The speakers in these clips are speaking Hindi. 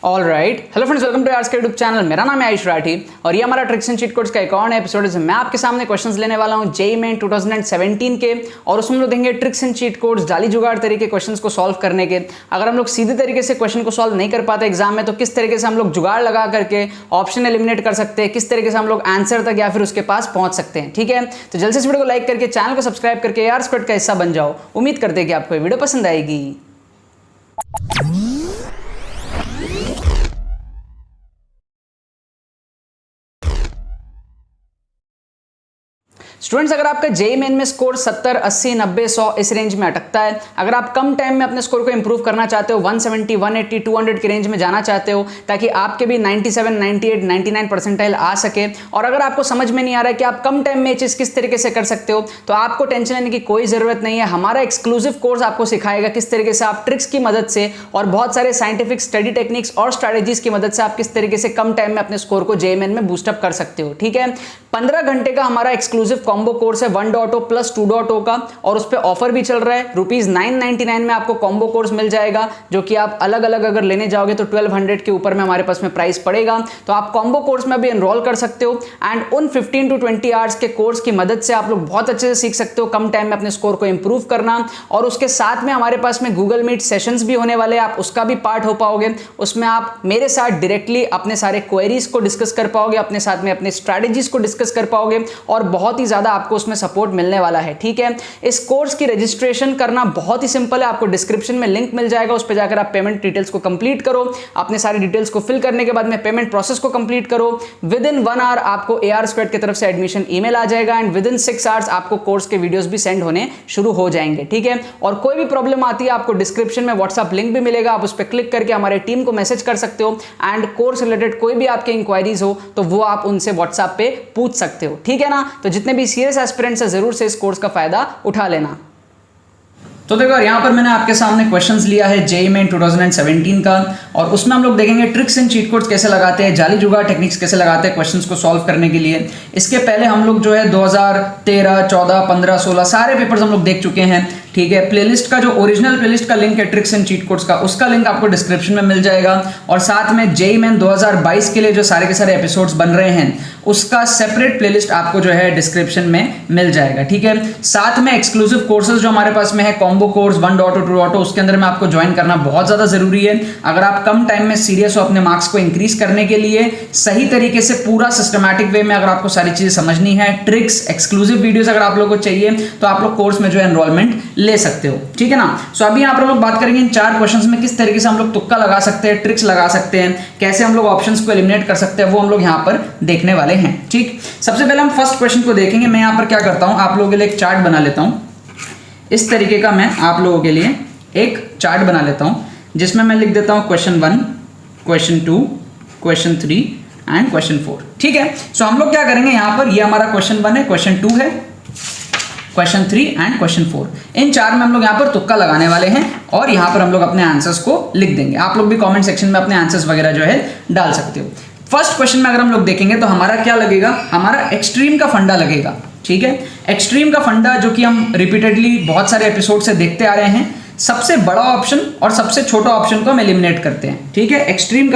All right, hello friends, welcome two hours का यूट्यूब चैनल। मेरा नाम है आयुष राठी और ये हमारा ट्रिक्स एंड चीट कोड्स का एक और नया एपिसोड है। मैं आपके सामने क्वेश्चंस लेने वाला हूँ जेईई मेन 2017 के, और उसमें हम लोग देंगे ट्रिक्स एंड चीट कोड्स, जाली जुगाड़ तरीके क्वेश्चंस को सॉल्व करने के। अगर हम लोग सीधे तरीके से क्वेश्चन को सॉल्व नहीं कर पाते एग्जाम में, तो किस तरीके से हम लोग जुगाड़ लगा करके ऑप्शन एलिमिनेट कर सकते हैं, किस तरीके से हम लोग आंसर तक या फिर उसके पास पहुंच सकते हैं। ठीक है, तो जल्द से इस वीडियो को लाइक करके चैनल को सब्सक्राइब करके यार स्क्वाड का हिस्सा बन जाओ। उम्मीद करते हैं कि आपको ये वीडियो पसंद आएगी। स्टूडेंट्स, अगर आपका जेईई मेन में स्कोर 70, 80, 90, 100 इस रेंज में अटकता है, अगर आप कम टाइम में अपने स्कोर को इंप्रूव करना चाहते हो, 170, 180, 200 के रेंज में जाना चाहते हो, ताकि आपके भी 97, 98, 99 परसेंटाइल आ सके, और अगर आपको समझ में नहीं आ रहा है कि आप कम टाइम में ये चीज़ किस तरीके से कर सकते हो, तो आपको टेंशन लेने की कोई ज़रूरत नहीं है। हमारा एक्सक्लूसिव कोर्स आपको सिखाएगा किस तरीके से आप ट्रिक्स की मदद से और बहुत सारे साइंटिफिक स्टडी टेक्निक्स और स्ट्रैटेजीज की मदद से आप किस तरीके से कम टाइम में अपने स्कोर को जेईई मेन में बूस्टअप कर सकते हो। ठीक है, 15 घंटे का हमारा एक्सक्लूसिव कॉम्बो कोर्स है 1.0 प्लस 2.0 का, और उस पर ऑफर भी चल रहा है। ₹999 में आपको कॉम्बो कोर्स मिल जाएगा, जो कि आप अलग अलग अगर लेने जाओगे तो 1200 के ऊपर में हमारे पास में प्राइस पड़ेगा। तो आप कॉम्बो कोर्स में भी एनरोल कर सकते हो, एंड उन 15 to 20 आवर्स के कोर्स की मदद से आप लोग बहुत अच्छे से सीख सकते हो कम टाइम में अपने स्कोर को इंप्रूव करना। और उसके साथ में हमारे पास में गूगल मीट सेशंस भी होने वाले हैं, आप उसका भी पार्ट हो पाओगे। उसमें आप मेरे साथ डायरेक्टली अपने सारे क्वेरीज को डिस्कस कर पाओगे, अपने साथ में अपने स्ट्रैटेजीज को डिस्कस कर पाओगे, और बहुत ही ज्यादा आपको उसमें सपोर्ट मिलने वाला है। ठीक है, इस कोर्स की रजिस्ट्रेशन करना बहुत ही सिंपल है। आपको डिस्क्रिप्शन में लिंक मिल जाएगा, उस पर जाकर आप पेमेंट डिटेल्स को कंप्लीट करो। अपने सारी डिटेल्स को फिल करने के बाद में पेमेंट प्रोसेस को कंप्लीट करो। विद इन 1 आवर आपको AR स्क्वाड की तरफ से एडमिशन ईमेल आ जाएगा, एंड विद इन 6 आवर्स आपको कोर्स के वीडियोस भी सेंड होने शुरू हो जाएंगे। ठीक है, और कोई भी प्रॉब्लम आती है, आपको डिस्क्रिप्शन में व्हाट्सएप लिंक भी मिलेगा, आप उस पर क्लिक करके हमारे टीम को मैसेज कर सकते हो, एंड कोर्स रिलेटेड कोई भी आपके इंक्वायरीज हो तो वो आप उनसे व्हाट्सएप पे पूछ सकते हो। ठीक है ना, तो जितने भी सीरियस एस्पिरेंट्स है जरूर से इस कोर्स का फायदा उठा लेना। तो देखो, यहाँ पर मैंने आपके सामने क्वेश्चंस लिया है जेईई मेन 2017 का, और उसमें हम लोग देखेंगे ट्रिक्स एंड चीट कोड्स कैसे लगाते हैं, जाली जुगाड़ टेक्निक्स कैसे लगाते हैं क्वेश्चंस को सॉल्व करने के लिए। इसके पहले हम लोग जो है 2013, 14, 15, 16 सारे पेपर्स हम लोग देख चुके हैं। ठीक है, प्लेलिस्ट का जो ओरिजिनल प्लेलिस्ट का लिंक है ट्रिक्स एंड चीट कोड्स का, उसका लिंक आपको डिस्क्रिप्शन में मिल जाएगा, और साथ में जेईई मेन 2022 के लिए जो सारे के सारे एपिसोड्स बन रहे हैं उसका सेपरेट प्लेलिस्ट आपको जो है डिस्क्रिप्शन में मिल जाएगा। ठीक है, साथ में एक्सक्लूसिव कोर्सेज जो हमारे पास में है, कॉम्बो कोर्स 1.0, 2.0, उसके अंदर में आपको ज्वाइन करना बहुत ज्यादा जरूरी है। अगर आप कम टाइम में सीरियस हो अपने मार्क्स को इंक्रीज करने के लिए, सही तरीके से पूरा सिस्टमैटिक वे में अगर आपको सारी चीजें समझनी है, ट्रिक्स, एक्सक्लूसिव वीडियोस अगर आप लोगों को चाहिए, तो आप लोग कोर्स में जो है एनरोलमेंट ले सकते हो। ठीक है ना, सो अभी यहाँ पर लोग बात करेंगे इन 4 क्वेश्चंस में किस तरीके से हम लोग तुक्का लगा सकते हैं, ट्रिक्स लगा सकते हैं, कैसे हम लोग ऑप्शंस को एलिमिनेट कर सकते हैं, वो हम लोग यहाँ पर देखने वाले हैं। ठीक, सबसे पहले हम फर्स्ट क्वेश्चन को देखेंगे। मैं यहाँ पर क्या करता हूँ, आप लोगों के लिए एक चार्ट बना लेता हूँ। इस तरीके का मैं आप लोगों के लिए एक चार्ट बना लेता हूँ, जिसमें मैं लिख देता हूँ question 1, question 2, question 3 and question 4। ठीक है, सो हम लोग क्या करेंगे, यहाँ पर ये हमारा क्वेश्चन 1 है, क्वेश्चन 2 है, क्वेश्चन 3 एंड क्वेश्चन 4। इन 4 में हम लोग यहाँ पर तुक्का लगाने वाले हैं, और यहाँ पर हम लोग अपने आंसर्स को लिख देंगे। आप लोग भी कमेंट सेक्शन में अपने आंसर्स वगैरह जो है डाल सकते हो। फर्स्ट क्वेश्चन में अगर हम लोग देखेंगे तो हमारा क्या लगेगा, हमारा एक्सट्रीम का फंडा लगेगा। ठीक है, एक्सट्रीम का फंडा जो कि हम रिपीटेडली बहुत सारे एपिसोड से देखते आ रहे हैं, सबसे बड़ा ऑप्शन और सबसे छोटा ऑप्शन को हम एलिमिनेट करते हैं। ठीक है, एक्सट्रीम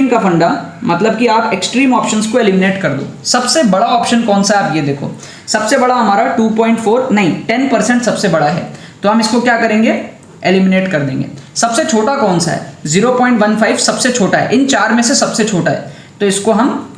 का फंडा मतलब कि आप एक्सट्रीम ऑप्शंस को एलिमिनेट कर दो। सबसे बड़ा ऑप्शन कौन सा है, आप ये देखो, सबसे बड़ा हमारा 2.4 नहीं 10% सबसे बड़ा है, तो हम इसको क्या करेंगे, एलिमिनेट कर देंगे। सबसे छोटा कौन सा है, 0.15 सबसे छोटा है, इन 4 में से सबसे छोटा है, तो इसको हम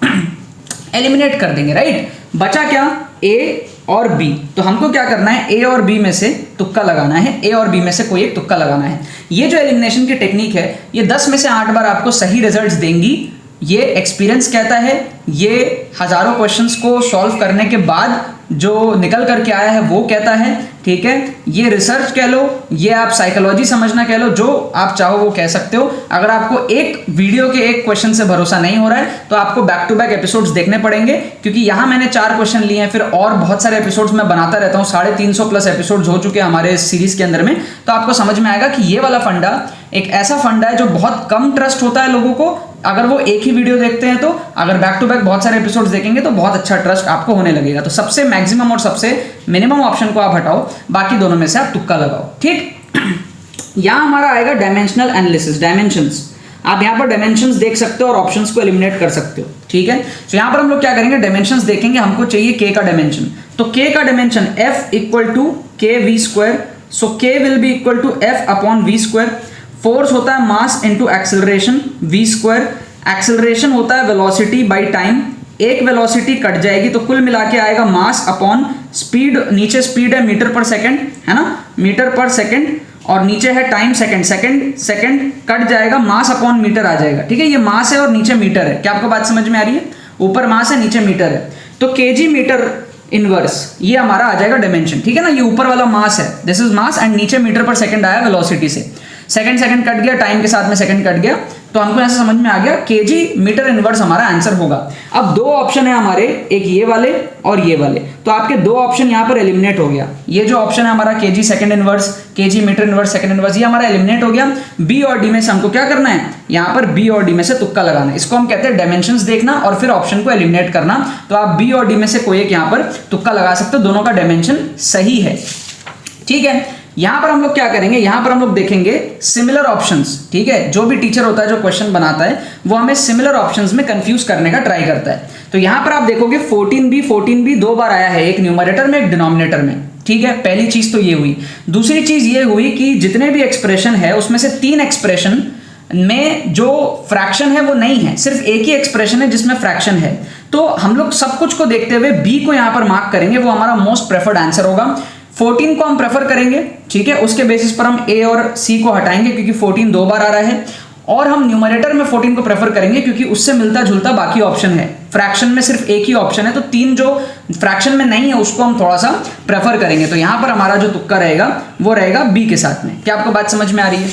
एलिमिनेट कर देंगे। राइट, बचा क्या, ए और बी। तो हमको क्या करना है, ए और बी में से तुक्का लगाना है, ए और बी में से कोई एक तुक्का लगाना है। ये जो एलिमिनेशन की टेक्निक है, ये 10 में से 8 बार आपको सही रिजल्ट्स देंगी। ये एक्सपीरियंस कहता है, ये हजारों क्वेश्चंस को सॉल्व करने के बाद जो निकल करके आया है वो कहता है। ठीक है, ये रिसर्च कह लो, ये आप साइकोलॉजी समझना कह लो, जो आप चाहो वो कह सकते हो। अगर आपको एक वीडियो के एक क्वेश्चन से भरोसा नहीं हो रहा है, तो आपको बैक टू बैक एपिसोड्स देखने पड़ेंगे, क्योंकि यहाँ मैंने 4 क्वेश्चन लिए हैं, फिर और बहुत सारे एपिसोड्स मैं बनाता रहता हूँ। 350 प्लस एपिसोड्स हो चुके हैं हमारे इस सीरीज के अंदर में, तो आपको समझ में आएगा कि ये वाला फंडा एक ऐसा फंडा है जो बहुत कम ट्रस्ट होता है लोगों को। अगर वो एक ही वीडियो देखते हैं, तो अगर बैक टू बैक बहुत सारे एपिसोड्स देखेंगे तो बहुत अच्छा ट्रस्ट आपको होने लगेगा। तो सबसे मैक्सिमम और सबसे मिनिमम ऑप्शन को आप हटाओ, बाकी दोनों में से आप तुक्का लगाओ। ठीक, यहां हमारा आएगा डायमेंशनल एनालिसिस, डायमेंशंस। आप यहाँ पर डायमेंशंस देख सकते हो और ऑप्शंस को एलिमिनेट कर सकते हो, ठीक है। तो यहाँ पर हम लोग क्या करेंगे, डायमेंशंस देखेंगे, हमको चाहिए k का डायमेंशन। तो k का dimension f equal to k v square, so k will be equal to f upon v square. Force होता है mass into acceleration v square, acceleration होता है वेलोसिटी बाई टाइम, एक वेलोसिटी कट जाएगी तो कुल मिला के आएगा मास अपॉन स्पीड, नीचे स्पीड है मीटर पर सेकंड, है ना, मीटर पर सेकंड, और नीचे है टाइम सेकंड, सेकंड कट जाएगा, मास अपॉन मीटर आ जाएगा, ठीक है। ये मास है और नीचे मीटर है, क्या आपको बात समझ में आ रही है, ऊपर मास है नीचे मीटर है, तो केजी मीटर इनवर्स ये हमारा आ जाएगा डायमेंशन, ठीक है ना। ये ऊपर वाला मास है, दिस इज मास, एंड नीचे मीटर पर सेकंड आया वेलोसिटी से, सेकंड कट गया, टाइम के साथ में सेकंड कट गया, तो हमको ऐसा समझ में आ गया केजी मीटर इनवर्स हमारा आंसर होगा। अब दो ऑप्शन है हमारे, एक ये वाले और ये वाले, तो आपके दो ऑप्शन यहाँ पर एलिमिनेट हो गया। ये जो ऑप्शन है हमारा KG second inverse, KG metre inverse second inverse, ये हमारा एलिमिनेट हो गया। बी और डी में से हमको क्या करना है, यहाँ पर बी और डी में से तुक्का लगाना है, इसको हम कहते हैं डायमेंशंस देखना और फिर ऑप्शन को एलिमिनेट करना। तो आप बी और डी में से कोई एक यहाँ पर तुक्का लगा सकते हो, दोनों का डायमेंशन सही है, ठीक है। यहां पर हम लोग क्या करेंगे, यहां पर हम लोग देखेंगे सिमिलर ऑप्शंस, ठीक है। जो भी टीचर होता है जो क्वेश्चन बनाता है वो हमें सिमिलर ऑप्शंस में कंफ्यूज करने का ट्राई करता है। तो यहां पर आप देखोगे 14b दो बार आया है, एक न्यूमरेटर में एक डिनोमिनेटर में, ठीक है। पहली चीज तो ये हुई। दूसरी चीज ये हुई कि जितने भी एक्सप्रेशन है उसमें से 3 एक्सप्रेशन में जो फ्रैक्शन है वो नहीं है, सिर्फ एक ही एक्सप्रेशन है जिसमें फ्रैक्शन है। तो हम लोग सब कुछ को देखते हुए बी को यहां पर मार्क करेंगे, वो हमारा मोस्ट प्रेफर्ड आंसर होगा। 14 को हम प्रेफर करेंगे, ठीक है, उसके बेसिस पर हम ए और सी को हटाएंगे क्योंकि 14 दो बार आ रहा है, और हम न्यूमरेटर में 14 को प्रेफर करेंगे क्योंकि उससे मिलता जुलता बाकी ऑप्शन है। फ्रैक्शन में सिर्फ एक ही ऑप्शन है, तो 3 जो फ्रैक्शन में नहीं है उसको हम थोड़ा सा प्रेफर करेंगे। तो यहां पर हमारा जो तुक्का रहेगा वो रहेगा बी के साथ में। क्या आपको बात समझ में आ रही है?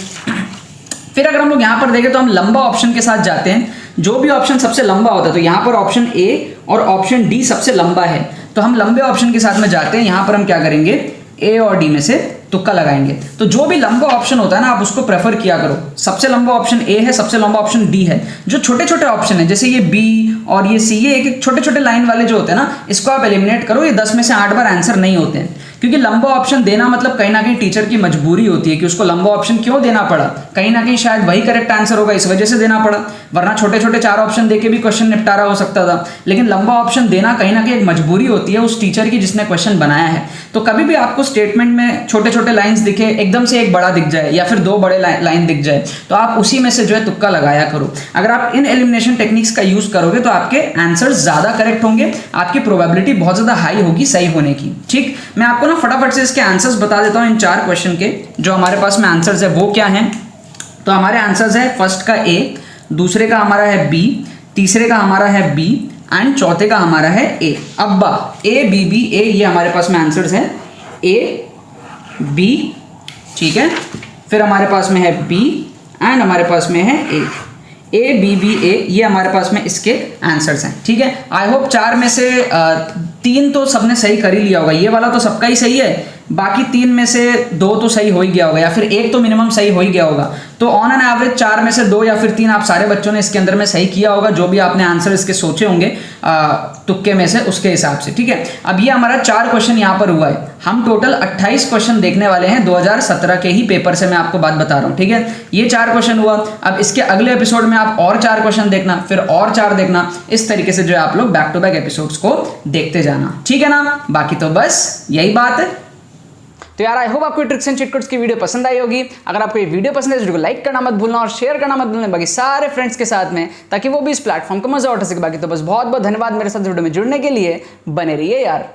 फिर अगर हम लोग यहां पर देखें तो हम लंबा ऑप्शन के साथ जाते हैं, जो भी ऑप्शन सबसे लंबा होता है, तो यहां पर ऑप्शन ए और ऑप्शन डी सबसे लंबा है, तो हम लंबे ऑप्शन के साथ में जाते हैं। यहां पर हम क्या करेंगे, ए और डी में से तुक्का लगाएंगे। तो जो भी लंबा ऑप्शन होता है ना, आप उसको प्रेफर किया करो। सबसे लंबा ऑप्शन ए है, सबसे लंबा ऑप्शन डी है। जो छोटे छोटे ऑप्शन है जैसे ये बी और ये सी, ये एक छोटे छोटे लाइन वाले जो होते हैं ना, इसको आप एलिमिनेट करो। ये 10 में से 8 बार आंसर नहीं होते हैं, क्योंकि लंबा ऑप्शन देना मतलब कहीं ना कहीं टीचर की मजबूरी होती है कि उसको लंबा ऑप्शन क्यों देना पड़ा, कहीं ना कहीं शायद वही करेक्ट आंसर होगा इस वजह से देना पड़ा, वरना छोटे छोटे 4 ऑप्शन देके भी क्वेश्चन निपटारा हो सकता था। लेकिन लंबा ऑप्शन देना कहीं ना कहीं एक मजबूरी होती है उस टीचर की जिसने क्वेश्चन बनाया है। तो कभी भी आपको स्टेटमेंट में छोटे छोटे लाइन्स दिखे, एकदम से एक बड़ा दिख जाए या फिर 2 बड़े लाइन दिख जाए, तो आप उसी में से जो है तुक्का लगाया करो। अगर आप इन एलिमिनेशन टेक्निक्स का यूज करोगे तो आपके आंसर ज्यादा करेक्ट होंगे, आपकी प्रोबेबिलिटी बहुत ज्यादा हाई होगी सही होने की, ठीक। मैं आपको ना फटाफट से इसके आंसर्स बता देता हूं। इन 4 क्वेश्चन के जो हमारे पास में आंसर्स है वो क्या हैं। तो हमारे आंसर्स है फर्स्ट का ए, दूसरे का हमारा है बी, तीसरे का हमारा है बी, एंड चौथे का हमारा है ए। अब ए बी बी ए, ये हमारे पास में आंसर्स है ए बी, ठीक है। फिर हमारे पास में है बी एंड हमारे पास में है ए बी बी ए, ये हमारे पास में इसके आंसर्स हैं, ठीक है। आई होप 4 में से 3 तो सबने सही कर ही लिया होगा, ये वाला तो सबका ही सही है, बाकी 3 में से 2 तो सही हो ही गया होगा, या फिर 1 तो मिनिमम सही हो ही गया होगा। तो ऑन एन एवरेज 4 में से 2 या फिर 3 आप सारे बच्चों ने इसके अंदर में सही किया होगा, जो भी आपने आंसर इसके सोचे होंगे तुक्के में से उसके हिसाब से, ठीक है। अब ये हमारा 4 क्वेश्चन यहाँ पर हुआ है। हम टोटल 28 क्वेश्चन देखने वाले हैं 2017 के ही पेपर से, मैं आपको बात बता रहा हूँ, ठीक है। ये 4 क्वेश्चन हुआ। अब इसके अगले एपिसोड में आप और 4 क्वेश्चन देखना, फिर और 4 देखना, इस तरीके से जो है आप लोग बैक टू बैक एपिसोड्स को देखते जाना, ठीक है ना। बाकी तो बस यही बात है। तो यार आई होप आपको ट्रिक्स एंड चीट कोड्स की वीडियो पसंद आई होगी। अगर आपको ये वीडियो पसंद है तो वीडियो को लाइक करना मत भूलना और शेयर करना मत भूलना बाकी सारे फ्रेंड्स के साथ में, ताकि वो भी इस प्लेटफॉर्म को मजा उठा सके। बाकी तो बस बहुत बहुत धन्यवाद मेरे साथ वीडियो में जुड़ने के लिए। बने रहिए यार।